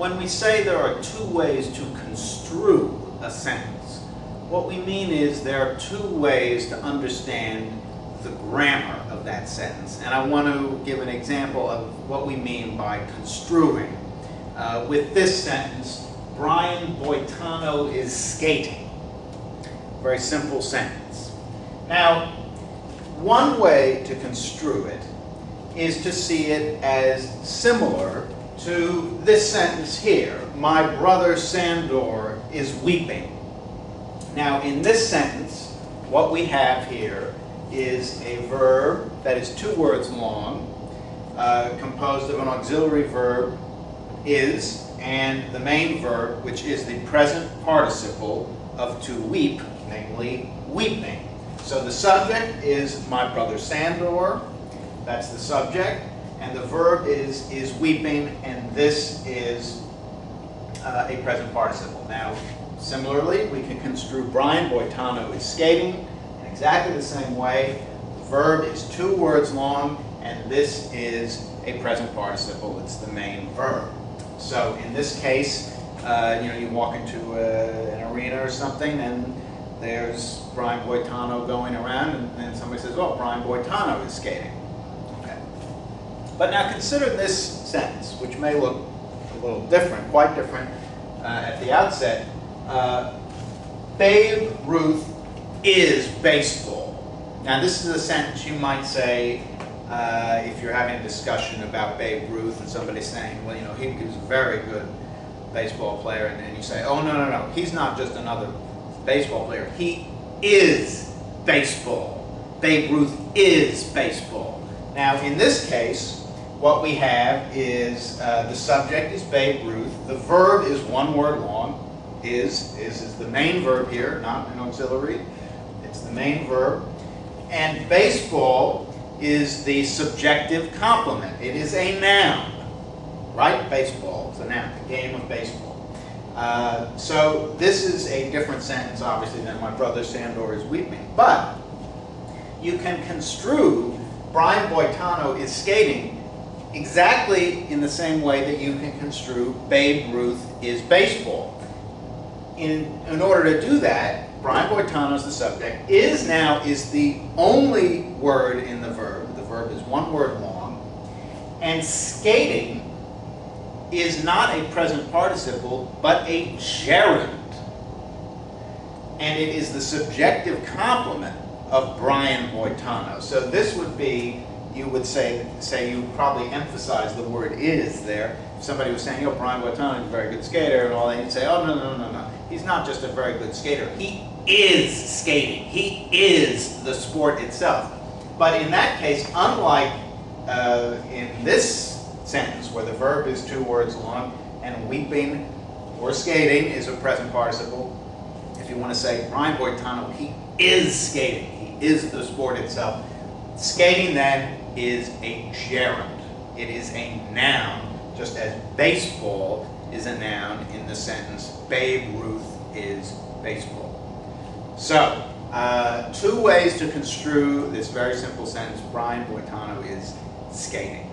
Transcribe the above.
when we say there are two ways to construe a sentence, what we mean is there are two ways to understand the grammar of that sentence. And I want to give an example of what we mean by construing. With this sentence, Brian Boitano is skating. Very simple sentence. Now, one way to construe it is to see it as similar to this sentence here. My brother Sandor is weeping. Now, in this sentence, what we have here is a verb that is 2 words long, composed of an auxiliary verb, is, and the main verb, which is the present participle of to weep, namely weeping. So the subject is my brother Sandor, that's the subject, and the verb is weeping, and this is a present participle. Now, similarly, we can construe Brian Boitano is skating in exactly the same way. The verb is 2 words long, and this is a present participle. It's the main verb. So in this case, you walk into an arena or something, and there's Brian Boitano going around, and then somebody says, "Oh, Brian Boitano is skating." Okay. But now consider this sentence, which may look a little different, quite different at the outset. Babe Ruth is baseball. Now this is a sentence you might say if you're having a discussion about Babe Ruth and somebody's saying, well, he was a very good baseball player, and then you say, oh, no, he's not just another baseball player. He is baseball. Babe Ruth is baseball. Now in this case, what we have is the subject is Babe Ruth. The verb is 1 word long. Is the main verb here, not an auxiliary. It's the main verb. And baseball is the subjective complement. It is a noun, right? Baseball is a noun, the game of baseball. So this is a different sentence, obviously, than my brother Sandor is weeping. But you can construe Brian Boitano is skating exactly in the same way that you can construe Babe Ruth is baseball. In order to do that, Brian Boitano is the subject. Is now is the only word in the verb. The verb is 1 word long. And skating is not a present participle, but a gerund. And it is the subjective complement of Brian Boitano. So this would be, you would say you probably emphasize the word is there. If somebody was saying, Brian Boitano is a very good skater and all that, you'd say, oh, no. He's not just a very good skater. He is skating. He is the sport itself. But in that case, unlike in this sentence where the verb is 2 words long and weeping or skating is a present participle, if you want to say Brian Boitano, he is skating. He is the sport itself. Skating then is a gerund. It is a noun, just as baseball is a noun in the sentence Babe Ruth is baseball. So, 2 ways to construe this very simple sentence, Brian Boitano is skating.